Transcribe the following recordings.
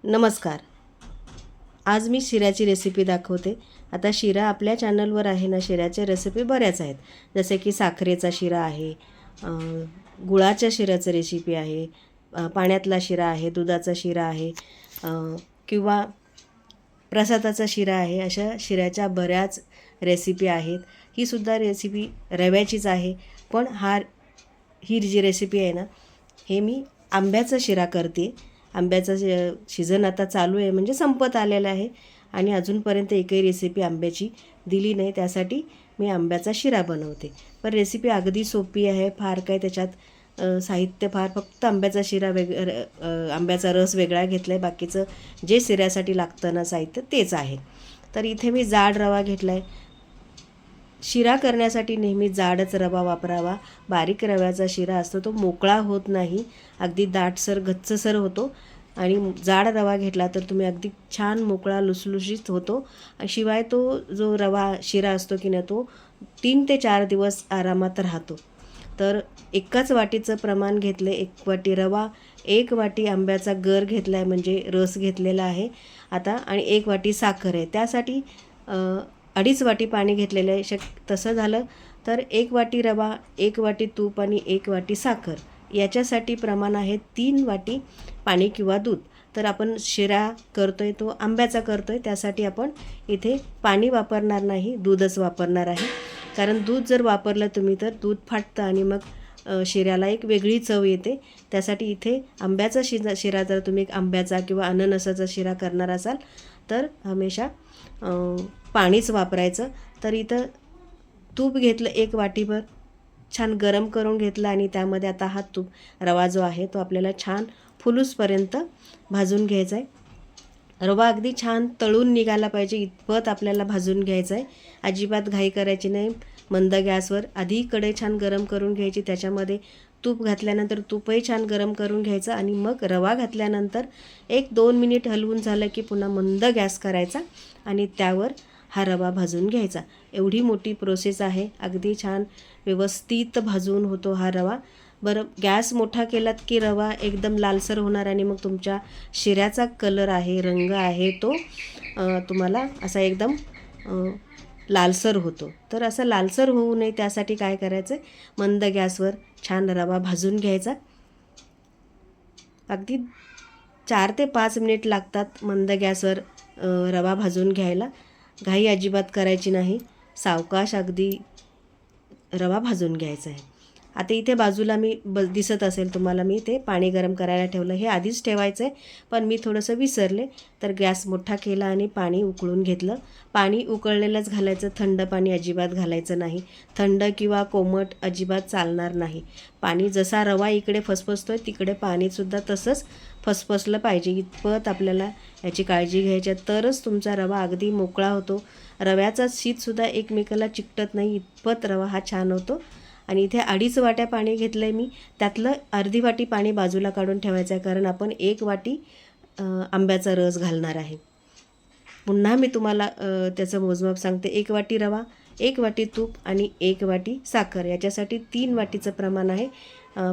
नमस्कार. आज मी शिऱ्याची रेसिपी दाखवते. आता शिरा आपल्या चॅनलवर आहे ना, शिऱ्याच्या रेसिपी बऱ्याच आहेत. जसे की साखरेचा शिरा आहे, गुळाच्या शिऱ्याचं रेसिपी आहे, पाण्यातला शिरा आहे, दुधाचा शिरा आहे, किंवा प्रसादाचा शिरा आहे. अशा शिऱ्याच्या बऱ्याच रेसिपी आहेत. ही सुद्धा रेसिपी रव्याचीच आहे. पण ही जी रेसिपी आहे ना, हे मी आंब्याचा शिरा करते. आंब्याचा सीझन आता चालू आहे, म्हणजे संपत आलेला आहे आणि अजूनपर्यंत एकही रेसिपी आंब्याची दिली नाही. त्यासाठी मी आंब्याचा शिरा बनवते. पण रेसिपी अगदी सोपी आहे. फार काय त्याच्यात साहित्य फक्त आंब्याचा शिरा आंब्याचा रस वेगळा घेतला आहे. बाकीचं जे शिऱ्यासाठी लागतं ना साहित्य तेच आहे. तर इथे मी जाड रवा घेतला आहे. शिरा करण्यासाठी नेहमी जाडच रवा वापरावा. बारीक रव्याचा शिरा असतो तो मोकळा होत नाही, अगदी दाटसर गच्चसर होतो. आणि जाड रवा घेतला तर तुम्ही अगदी छान मोकळा लुसलुशीत होतो. शिवाय तो जो रवा शिरा असतो की नाही, तो 3 ते 4 दिवस आरामात राहतो. तर एकाच वाटीचं प्रमाण घेतले. 1 वाटी रवा, 1 वाटी आंब्याचा गर घेतला आहे, म्हणजे रस घेतलेला आहे आता, आणि 1 वाटी साखर आहे. त्यासाठी 2.5 वाटी पाणी घेतलेलं आहे. तसं झालं तर 1 वाटी रवा, 1 वाटी तूप आणि 1 वाटी साखर, याच्यासाठी प्रमाण आहे 3 वाटी पाणी किंवा दूध. तर आपण शिरा करतो आहे तो आंब्याचा करतो आहे, त्यासाठी आपण इथे पाणी वापरणार नाही, दूधच वापरणार आहे. कारण दूध जर वापरलं तुम्ही तर दूध फाटतं आणि मग शिऱ्याला एक वेगळी चव येते. त्यासाठी इथे आंब्याचा शिरा जर तुम्ही आंब्याचा किंवा अननसाचा शिरा करणार असाल तर हमेशा पाणीच वापरायचं. तर इथं तूप घेतलं 1 वाटीभर, छान गरम करून घेतलं आणि त्यामध्ये आता हा रवा जो आहे तो आपल्याला छान फुलूसपर्यंत भाजून घ्यायचा आहे. रवा अगदी छान तळून निघाला पाहिजे इतपत आपल्याला भाजून घ्यायचं आहे. अजिबात घाई करायची नाही. मंद गॅसवर आधी कढई छान गरम करून घ्यायची, त्याच्यामध्ये तूप घातल्यानंतर तूपही छान गरम करून घ्यायचं आणि मग रवा घातल्यानंतर 1-2 मिनिट हलवून झालं की पुन्हा मंद गॅस करायचा आणि त्यावर हा रवा भाजून घ्यायचा. एवढी मोठी प्रोसेस आहे. अगदी छान व्यवस्थित भाजून होतो हा रवा. बरं, गॅस मोठा केलात की रवा एकदम लालसर होणार आणि मग तुमच्या शिऱ्याचा कलर आहे, रंग आहे, तो तुम्हाला असा एकदम लालसर होतो. तर असं लालसर होऊ नये त्यासाठी काय करायचं, मंद गॅसवर छान रवा भाजून घ्यायचा. अगदी 4 ते 5 मिनिट लागतात मंद गॅसवर रवा भाजून घ्यायला. घाई अजिबात करायची नाही, सावकाश अगदी रवा भाजून घ्यायचा आहे. आता इथे बाजूला मी दिसत असेल तुम्हाला, मी ते पाणी गरम करायला ठेवलं. हे आधीच ठेवायचं आहे, पण मी थोडंसं विसरले. तर गॅस मोठा केला आणि पाणी उकळून घेतलं. पाणी उकळलेलंच घालायचं, थंड पाणी अजिबात घालायचं नाही. थंड किंवा कोमट अजिबात चालणार नाही. पाणी जसा रवा इकडे फसफसतो आहे तिकडे पाणीसुद्धा तसंच फसफसलं पाहिजे, इतपत आपल्याला याची काळजी घ्यायची, तरच तुमचा रवा अगदी मोकळा होतो. रव्याचा शीतसुद्धा एकमेकाला चिकटत नाही, इतपत रवा हा छान होतो. आणि इथे 2.5 वाट्या पाणी घेतलं आहे मी. त्यातलं अर्धी वाटी पाणी बाजूला काढून ठेवायचं आहे, कारण आपण 1 वाटी आंब्याचा रस घालणार आहे. पुन्हा मी तुम्हाला त्याचं मोजमाप सांगते. 1 वाटी रवा, 1 वाटी तूप आणि 1 वाटी साखर, याच्यासाठी 3 वाटीचं प्रमाण आहे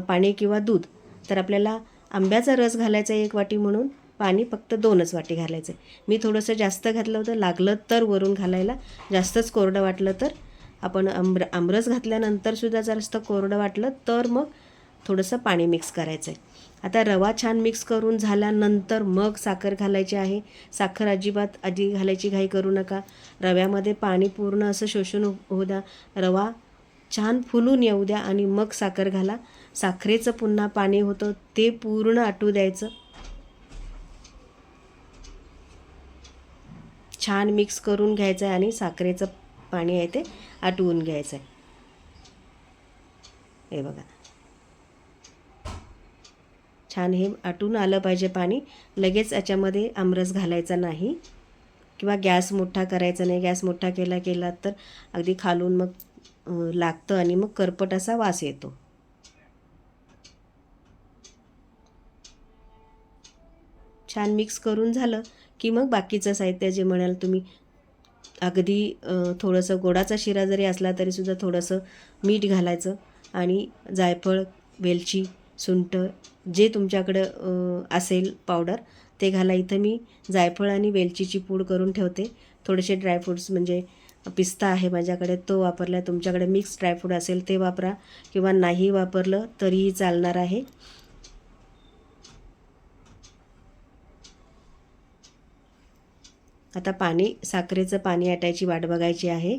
पाणी किंवा दूध. तर आपल्याला आंब्याचा रस घालायचा 1 वाटी, म्हणून पाणी फक्त 2च वाटी घालायचं आहे. मी थोडंसं जास्त घातलं होतं, लागलं तर वरून घालायला. जास्तच कोरडं वाटलं तर आपण आमरस घातल्यानंतरसुद्धा जास्त कोरडं वाटलं तर मग थोडंसं पाणी मिक्स करायचं आहे. आता रवा छान मिक्स करून झाल्यानंतर मग साखर घालायची आहे. साखर अजिबात आधी घालायची घाई करू नका. रव्यामध्ये पाणी पूर्ण असं शोषून होऊ द्या, रवा छान फुलून येऊ द्या आणि मग साखर घाला. साखरेचं पुन्हा पाणी होतं ते पूर्ण आटू द्यायचं. छान मिक्स करून घ्यायचं आहे आणि साखरेचं पाणी आहे ते आटवून घ्यायचं आहे. हे बघा, छान हे आटून आलं पाहिजे पाणी. लगेच याच्यामध्ये आमरस घालायचा नाही किंवा गॅस मोठा करायचा नाही. गॅस मोठा केला तर अगदी खालून मग लागतं आणि मग करपट असा वास येतो. छान मिक्स करून झालं की मग बाकीचं साहित्य जे म्हणाल तुम्ही, अगदी थोडंसं गोडाचा शिरा जरी असला तरीसुद्धा थोडंसं मीठ घालायचं आणि जायफळ, वेलची, सुंठ जे तुमच्याकडं असेल पावडर ते घाला. इथं मी जायफळ आणि वेलचीची पूड करून ठेवते. थोडेसे ड्रायफ्रूट्स म्हणजे पिस्ता आहे माझ्याकडे, तो वापरला. तुमच्याकडे मिक्स ड्रायफ्रूट असेल ते वापरा किंवा नाही वापरलं तरीही चालणार आहे. आता साखरेचं पाणी आटायची वाट बघायची आहे.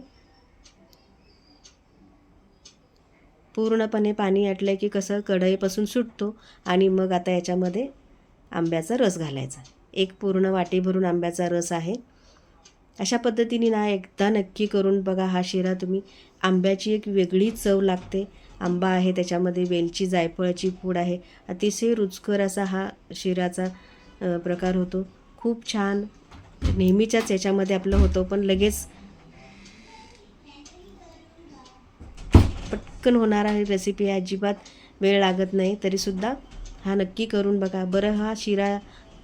पूर्णपणे पाणी आटलं की कसं कढईपासून सुटतो आणि मग आता याच्यामध्ये आंब्याचा रस घालायचा. एक पूर्ण वाटी भरून आंब्याचा रस आहे. अशा पद्धतीने ना एकदा नक्की करून बघा हा शिरा तुम्ही. आंब्याची एक वेगळी चव लागते. आंबा आहे, त्याच्यामध्ये वेलची जायफळाची पूड आहे. अतिशय रुचकर असा हा शिराचा प्रकार होतो. खूप छान. नेहमीच्याच याच्यामध्ये आपलं होतं, पण लगेच पटकन होणारा ही रेसिपी आहे. अजिबात वेळ लागत नाही. तरीसुद्धा हा नक्की करून बघा. बरं, हा शिरा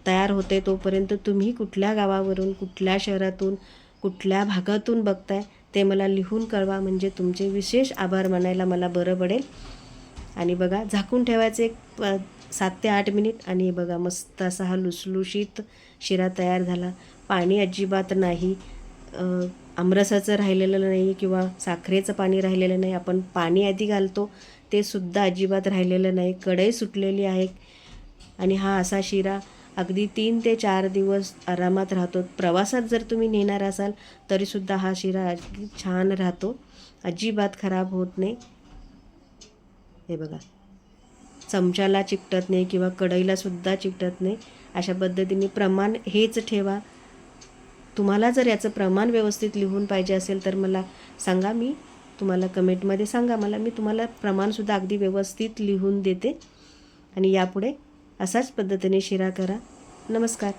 तयार होते तोपर्यंत तुम्ही कुठल्या गावावरून, कुठल्या शहरातून, कुठल्या भागातून बघताय ते मला लिहून कळवा. म्हणजे तुमचे विशेष आभार मानायला मला बरं पडेल. आणि बघा, झाकून ठेवायचे 7 ते 8 मिनिट आणि बघा मस्त असा हा लुसलुशीत शिरा तयार झाला. पाणी अजिबात नाही, आमरसाचं राहिलेलं नाही किंवा साखरेचं पाणी राहिलेलं नाही. आपण पाणी आधी घालतो ते सुद्धा अजिबात राहिलेलं नाही. कढई सुटलेली आहे. आणि हा असा शिरा अगदी 3 ते 4 दिवस आरामात राहतो. प्रवासात जर तुम्ही नेणार असाल तरीसुद्धा हा शिरा अगदी छान राहतो, अजिबात खराब होत नाही. हे बघा, चमच्याला चिकटत नाही किंवा कढईलासुद्धा चिकटत नाही. अशा पद्धतीने प्रमाण हेच ठेवा. तुम्हाला जर याचं प्रमाण व्यवस्थित लिहून पाहिजे असेल तर मला सांगा. मी तुम्हाला कमेंटमध्ये सांगा मला, मी तुम्हाला प्रमाणसुद्धा अगदी व्यवस्थित लिहून देते. आणि यापुढे असाच पद्धतीने शिरा करा. नमस्कार.